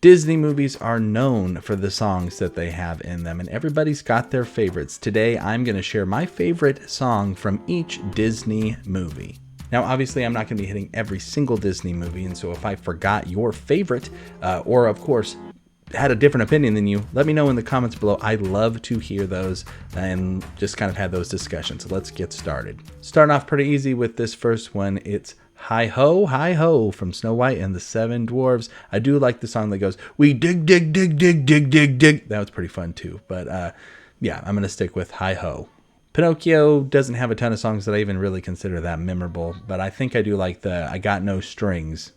Disney movies are known for the songs that they have in them, and everybody's got their favorites. Today, I'm going to share my favorite song from each Disney movie. Now, obviously, I'm not going to be hitting every single Disney movie, and so if I forgot your favorite, or of course, had a different opinion than you, let me know in the comments below. I'd love to hear those and just kind of have those discussions. So let's get started. Starting off pretty easy with this first one. It's Hi Ho from Snow White and the Seven Dwarves. I do like the song that goes, we dig, dig, dig, dig, dig, dig, dig. That was pretty fun too. But yeah, I'm going to stick with Hi Ho. Pinocchio doesn't have a ton of songs that I even really consider that memorable, but I think I do like the I Got No Strings.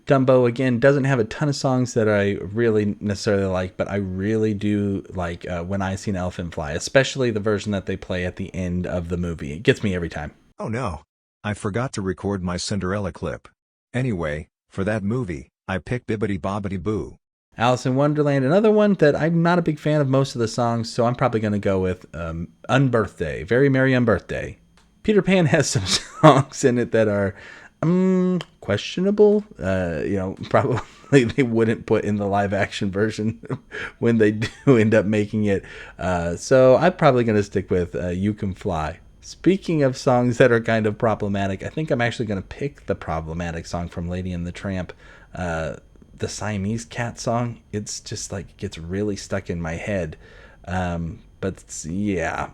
Dumbo, again, doesn't have a ton of songs that I really necessarily like, but I really do like When I See an Elephant Fly, especially the version that they play at the end of the movie. It gets me every time. Oh no. I forgot to record my Cinderella clip. Anyway, for that movie, I picked Bibbidi Bobbidi Boo. Alice in Wonderland, another one that I'm not a big fan of most of the songs, so I'm probably going to go with Unbirthday, Very Merry Unbirthday. Peter Pan has some songs in it that are questionable. Probably they wouldn't put in the live action version when they do end up making it. So I'm probably going to stick with You Can Fly. Speaking of songs that are kind of problematic, I think I'm actually going to pick the problematic song from Lady and the Tramp, the Siamese Cat song. It's just like, it gets really stuck in my head. But yeah,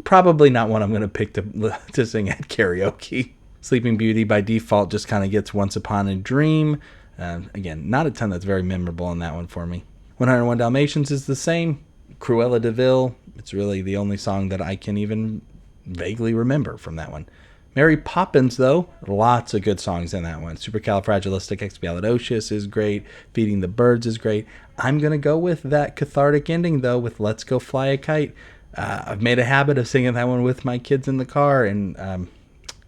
probably not one I'm going to pick to sing at karaoke. Sleeping Beauty by default just kind of gets Once Upon a Dream. Again, not a ton that's very memorable in that one for me. 101 Dalmatians is the same. Cruella de Vil, it's really the only song that I can even vaguely remember from that one. Mary Poppins, though, lots of good songs in that one. Supercalifragilisticexpialidocious is great. Feeding the Birds is great. I'm going to go with that cathartic ending, though, with Let's Go Fly a Kite. I've made a habit of singing that one with my kids in the car, and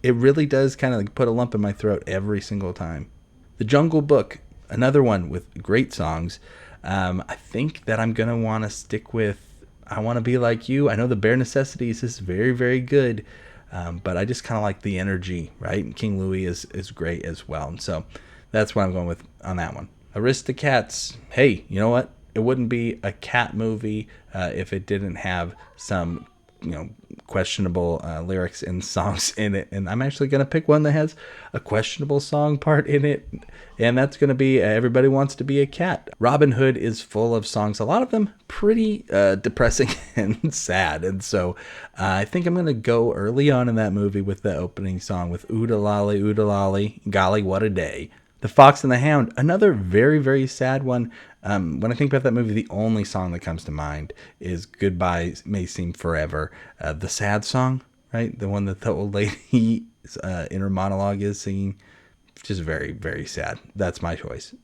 it really does kind of like put a lump in my throat every single time. The Jungle Book, another one with great songs. I think that I'm going to want to stick with I Want to Be Like You. I know the Bare Necessities is very, very good, but I just kind of like the energy, right? And King Louie is great as well. And so that's what I'm going with on that one. Aristocats, hey, you know what? It wouldn't be a cat movie if it didn't have some questionable lyrics and songs in it, and I'm actually going to pick one that has a questionable song part in it, and that's going to be Everybody Wants to Be a Cat. Robin Hood is full of songs, a lot of them pretty depressing and sad, and so I think I'm going to go early on in that movie with the opening song with Ooda Lolly, golly what a day. The Fox and the Hound, another very, very sad one. When I think about that movie, the only song that comes to mind is Goodbye May Seem Forever. The sad song, right? The one that the old lady in her monologue is singing. Just very, very sad. That's my choice.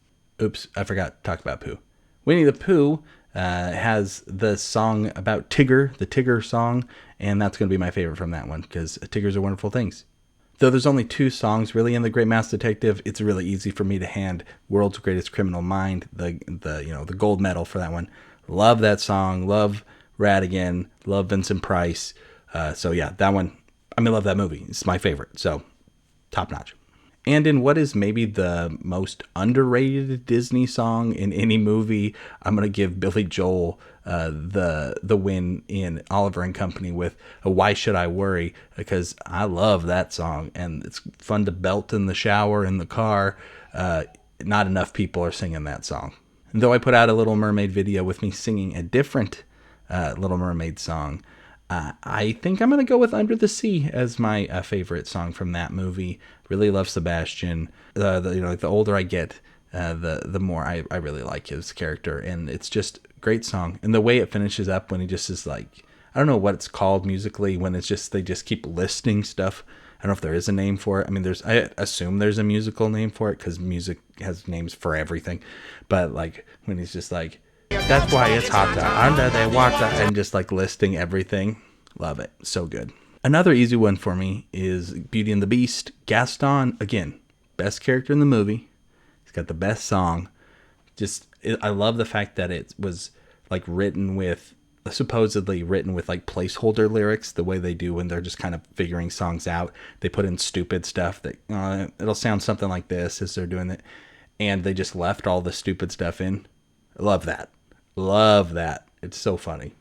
Oops, I forgot to talk about Pooh. Winnie the Pooh has the song about Tigger, the Tigger song, and that's going to be my favorite from that one because Tiggers are wonderful things. Though there's only 2 songs really in The Great Mouse Detective, it's really easy for me to hand World's Greatest Criminal Mind the gold medal for that one. Love that song. Love Radigan. Love Vincent Price. So yeah, that one. I love that movie. It's my favorite. So top notch. And in what is maybe the most underrated Disney song in any movie, I'm going to give Billy Joel the win in Oliver and Company with Why Should I Worry? Because I love that song, and it's fun to belt in the shower, in the car. Not enough people are singing that song. And though I put out a Little Mermaid video with me singing a different Little Mermaid song, I think I'm going to go with Under the Sea as my favorite song from that movie. Really love Sebastian. The older I get, the more I really like his character. And it's just a great song. And the way it finishes up when he just is like, I don't know what it's called musically, when it's just, they just keep listing stuff. I don't know if there is a name for it. I assume there's a musical name for it because music has names for everything. But like when he's just like, that's why it's hotter under the water, and just like listing everything. Love it. So good. Another easy one for me is Beauty and the Beast. Gaston, again, best character in the movie. He's got the best song. I love the fact that it was like supposedly written with like placeholder lyrics, the way they do when they're just kind of figuring songs out. They put in stupid stuff that it'll sound something like this as they're doing it. and they just left all the stupid stuff in. I love that. Love that. It's so funny.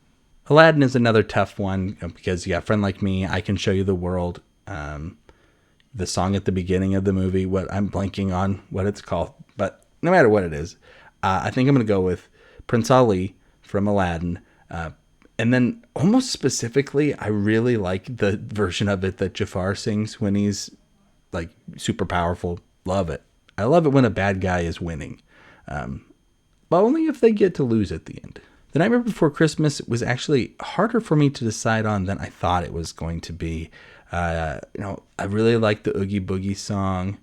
Aladdin is another tough one because, yeah, Friend Like Me, I Can Show You the World. The song at the beginning of the movie, what I'm blanking on what it's called, but no matter what it is, I think I'm going to go with Prince Ali from Aladdin. And then almost specifically, I really like the version of it that Jafar sings when he's like super powerful. Love it. I love it when a bad guy is winning. But only if they get to lose at the end. The Nightmare Before Christmas was actually harder for me to decide on than I thought it was going to be. I really like the Oogie Boogie song.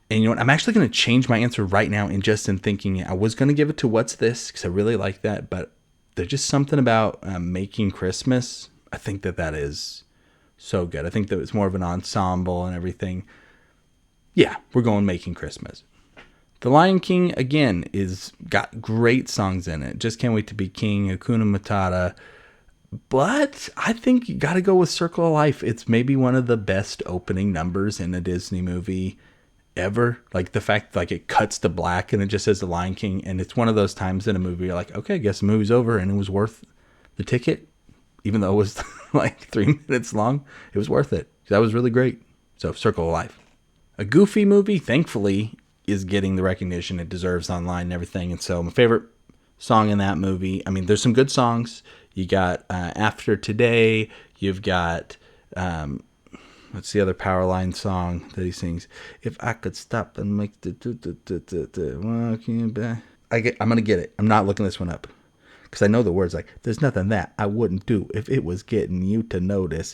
And you know what? I'm actually going to change my answer right now in thinking I was going to give it to What's This? Because I really like that. But there's just something about Making Christmas. I think that is so good. I think that it's more of an ensemble and everything. Yeah, we're going Making Christmas. The Lion King, again, is got great songs in it. Just Can't Wait to Be King, Hakuna Matata. But I think you got to go with Circle of Life. It's maybe one of the best opening numbers in a Disney movie ever. Like the fact like it cuts to black and it just says The Lion King. And it's one of those times in a movie you're like, okay, I guess the movie's over and it was worth the ticket. Even though it was like 3 minutes long, it was worth it. That was really great. So Circle of Life. A Goofy movie, thankfully, is getting the recognition it deserves online and everything. And so my favorite song in that movie, I mean, there's some good songs. You got After Today. You've got, what's the other Powerline song that he sings? If I could stop and make the walking back. I'm going to get it. I'm not looking this one up. Because I know the words like, there's nothing that I wouldn't do if it was getting you to notice.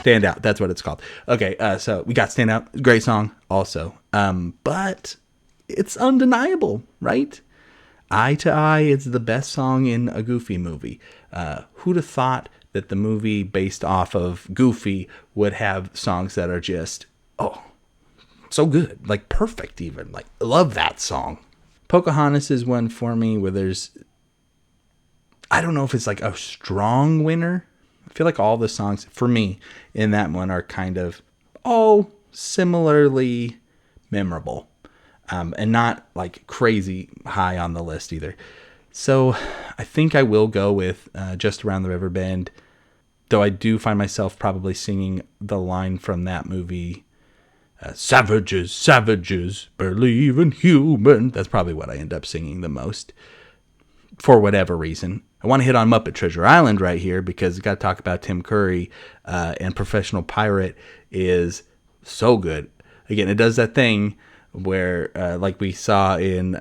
Stand Out. That's what it's called. Okay, so we got Stand Out. Great song also. But it's undeniable, right? Eye to Eye is the best song in a Goofy movie. Who'd have thought that the movie based off of Goofy would have songs that are just, so good. Like perfect even. Like, love that song. Pocahontas is one for me where there's, I don't know if it's like a strong winner. I feel like all the songs for me in that one are kind of all similarly memorable. And not like crazy high on the list either. So I think I will go with Just Around the River Bend. Though I do find myself probably singing the line from that movie, Savages, savages, believe in human. That's probably what I end up singing the most. For whatever reason. I want to hit on Muppet Treasure Island right here because I got to talk about Tim Curry and Professional Pirate is so good. Again, it does that thing where like we saw in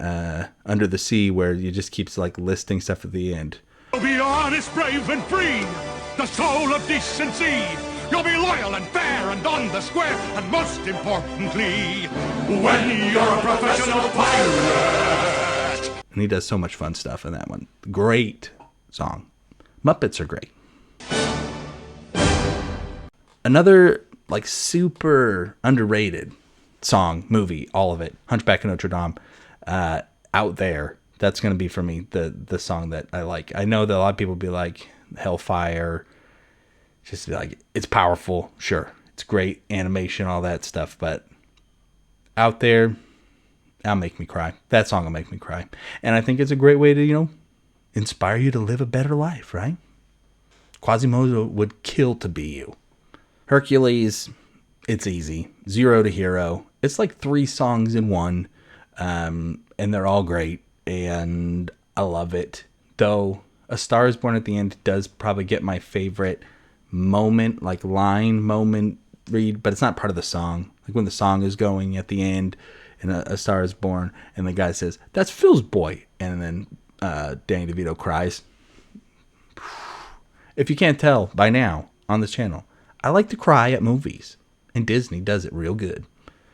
Under the Sea where you just keeps like listing stuff at the end. You'll be honest, brave and free, the soul of decency. You'll be loyal and fair and on the square, and most importantly, when you're a professional pirate. And he does so much fun stuff in that one. Great song. Muppets are great. Another like super underrated song, movie, all of it. Hunchback of Notre Dame. Out There. That's going to be for me the song that I like. I know that a lot of people be like Hellfire. Just like, it's powerful. Sure. It's great animation, all that stuff. But Out There, that'll make me cry. That song will make me cry. And I think it's a great way to, inspire you to live a better life, right? Quasimodo would kill to be you. Hercules, it's easy. 0 to hero. It's like 3 songs in one. And they're all great. And I love it. Though A Star is Born at the end does probably get my favorite moment, like line moment read, but it's not part of the song. Like when the song is going at the end and a Star is Born and the guy says, "That's Phil's boy." And then Danny DeVito cries. If you can't tell by now on this channel, I like to cry at movies, and Disney does it real good.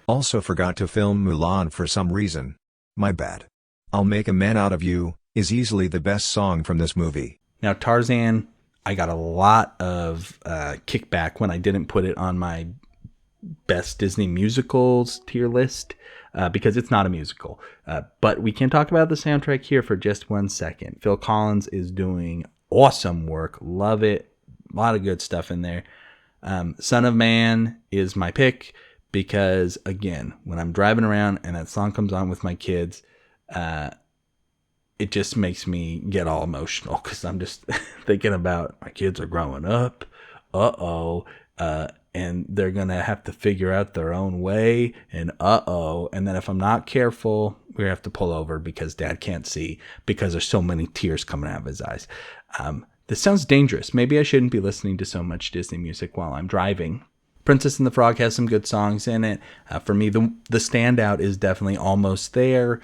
Also forgot to film Mulan for some reason. My bad. I'll Make a Man Out of You is easily the best song from this movie. Now Tarzan, I got a lot of kickback when I didn't put it on my best Disney musicals tier list because it's not a musical. But we can talk about the soundtrack here for just 1 second. Phil Collins is doing awesome work. Love it. A lot of good stuff in there. Son of Man is my pick because, again, when I'm driving around and that song comes on with my kids, it just makes me get all emotional because I'm just thinking about my kids are growing up. And they're going to have to figure out their own way. And and then if I'm not careful, we have to pull over because dad can't see because there's so many tears coming out of his eyes. This sounds dangerous. Maybe I shouldn't be listening to so much Disney music while I'm driving. Princess and the Frog has some good songs in it. For me, the standout is definitely Almost There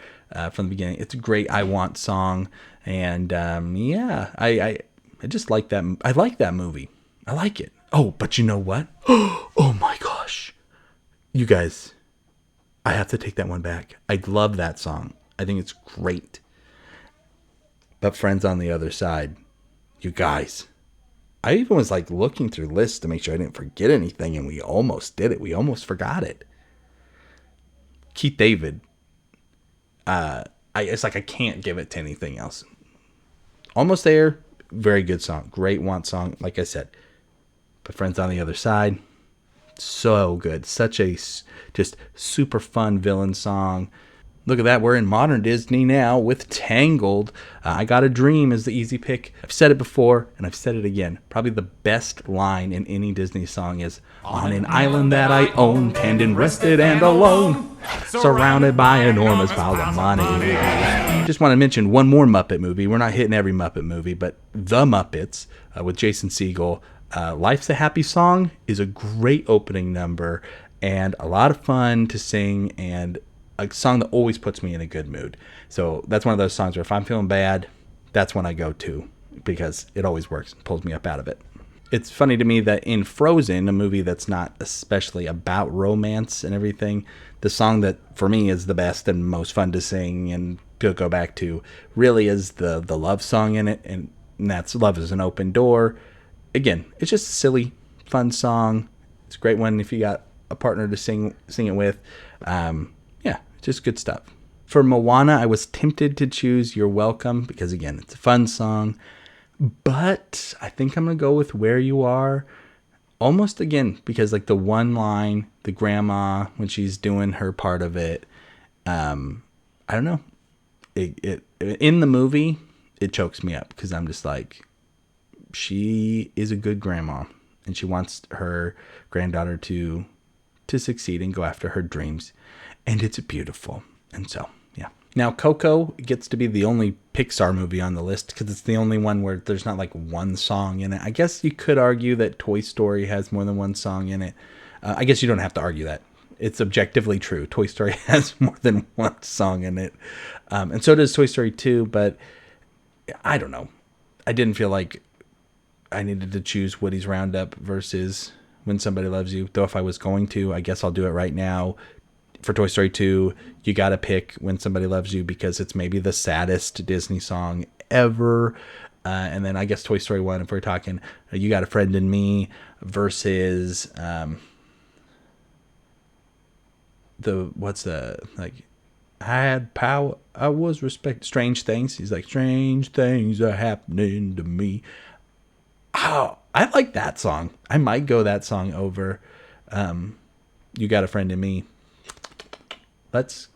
from the beginning. It's a great I Want song. And I just like that. I like that movie. I like it. Oh, but you know what? Oh my gosh. You guys, I have to take that one back. I love that song. I think it's great. But Friends on the Other Side, you guys, I even was like looking through lists to make sure I didn't forget anything, and we almost did it. We almost forgot it. Keith David. It's like I can't give it to anything else. Almost There, very good song. Great Want song, like I said. But Friends on the Other Side, so good. Such a just super fun villain song. Look at that. We're in modern Disney now with Tangled. I Got a Dream is the easy pick. I've said it before, and I've said it again. Probably the best line in any Disney song is, on an island that I own, tendon rested and alone, surrounded by enormous piles of money. Just want to mention one more Muppet movie. We're not hitting every Muppet movie, but The Muppets with Jason Segel. Life's a Happy Song is a great opening number and a lot of fun to sing, and a song that always puts me in a good mood. So that's one of those songs where if I'm feeling bad, that's when I go to, because it always works and pulls me up out of it. It's funny to me that in Frozen, a movie that's not especially about romance and everything, the song that for me is the best and most fun to sing and to go back to really is the love song in it, and that's Love is an Open Door. Again, it's just a silly, fun song. It's a great one if you got a partner to sing it with. Just good stuff. For Moana, I was tempted to choose You're Welcome because, again, it's a fun song. But I think I'm going to go with Where You Are. Almost, again, because like the one line, the grandma, when she's doing her part of it, I don't know. It in the movie, it chokes me up because I'm just like, she is a good grandma and she wants her granddaughter to succeed and go after her dreams. And it's beautiful. And so, yeah. Now, Coco gets to be the only Pixar movie on the list because it's the only one where there's not like one song in it. I guess you could argue that Toy Story has more than one song in it. I guess you don't have to argue that. It's objectively true. Toy Story has more than one song in it. And so does Toy Story 2. But I don't know. I didn't feel like I needed to choose Woody's Roundup versus When Somebody Loves You. Though if I was going to, I guess I'll do it right now. For Toy Story 2, you got to pick When Somebody Loves You because it's maybe the saddest Disney song ever. And then I guess Toy Story 1, if we're talking You Got a Friend in Me versus I had power, I was respect. Strange Things. He's like, strange things are happening to me. Oh, I like that song. I might go that song over You Got a Friend in Me. Let's just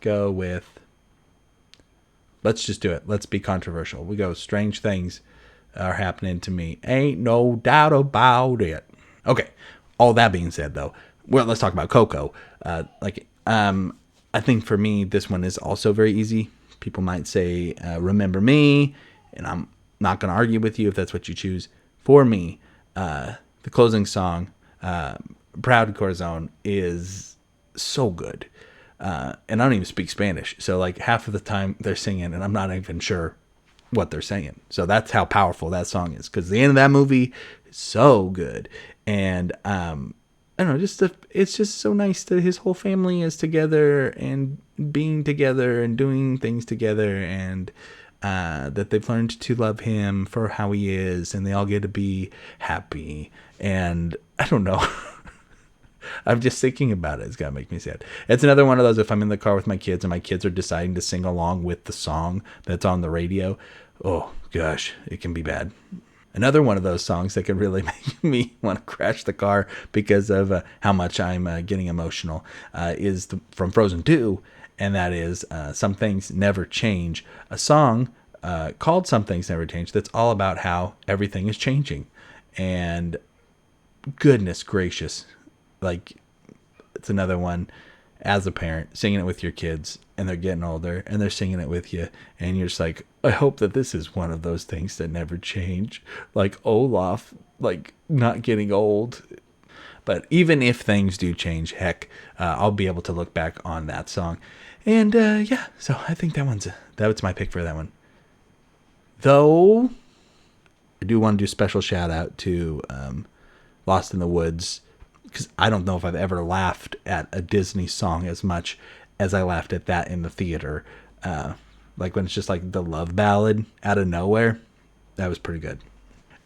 do it. Let's be controversial. We go, strange things are happening to me. Ain't no doubt about it. Okay. All that being said, though, well, let's talk about Coco. I think for me, this one is also very easy. People might say, Remember Me, and I'm not going to argue with you if that's what you choose. For me, the closing song, Proud Corazon, is so good. And I don't even speak Spanish. So like half of the time they're singing and I'm not even sure what they're saying. So that's how powerful that song is. Because the end of that movie is so good. And I don't know, it's just so nice that his whole family is together and being together and doing things together, and that they've learned to love him for how he is, and they all get to be happy. And I don't know. I'm just thinking about it. It's got to make me sad. It's another one of those, if I'm in the car with my kids and my kids are deciding to sing along with the song that's on the radio, oh gosh, it can be bad. Another one of those songs that could really make me want to crash the car because of how much I'm getting emotional is from Frozen 2, and that is Some Things Never Change, a song called Some Things Never Change that's all about how everything is changing. And goodness gracious, like, it's another one as a parent singing it with your kids, and they're getting older and they're singing it with you, and you're just like, I hope that this is one of those things that never change, like Olaf, like not getting old. But even if things do change, heck, I'll be able to look back on that song. And yeah, so I think that's my pick for that one. Though I do want to do a special shout out to Lost in the Woods, because I don't know if I've ever laughed at a Disney song as much as I laughed at that in the theater. Like when it's just like the love ballad out of nowhere. That was pretty good.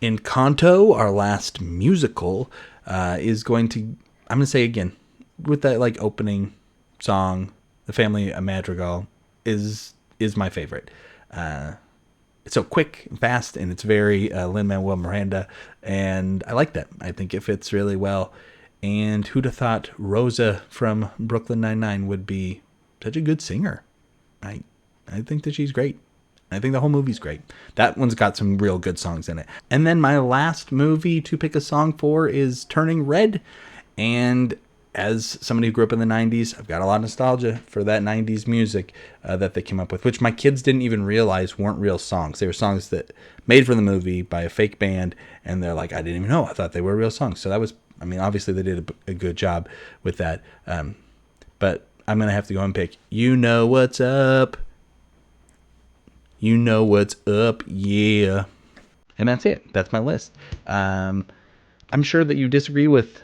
Encanto, our last musical, is going to, I'm going to say again, with that like opening song, The Family Madrigal is my favorite. It's so quick and fast, and it's very Lin-Manuel Miranda, and I like that. I think it fits really well. And who'd have thought Rosa from Brooklyn Nine-Nine would be such a good singer? I think that she's great. I think the whole movie's great. That one's got some real good songs in it. And then my last movie to pick a song for is Turning Red. And as somebody who grew up in the 90s, I've got a lot of nostalgia for that 90s music that they came up with, which my kids didn't even realize weren't real songs. They were songs that made for the movie by a fake band, and they're like, I didn't even know. I thought they were real songs. So that was, I mean, obviously they did a good job with that. But I'm going to have to go and pick You Know What's Up. You Know What's Up, yeah. And that's it. That's my list. I'm sure that you disagree with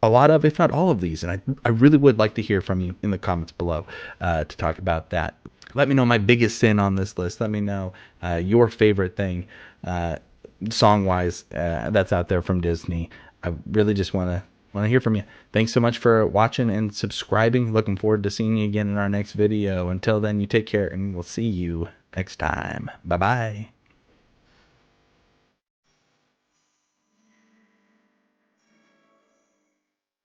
a lot of, if not all of these, and I really would like to hear from you in the comments below to talk about that. Let me know my biggest sin on this list. Let me know your favorite thing, song-wise, that's out there from Disney. I really just want to hear from you. Thanks so much for watching and subscribing. Looking forward to seeing you again in our next video. Until then, you take care, and we'll see you next time. Bye-bye.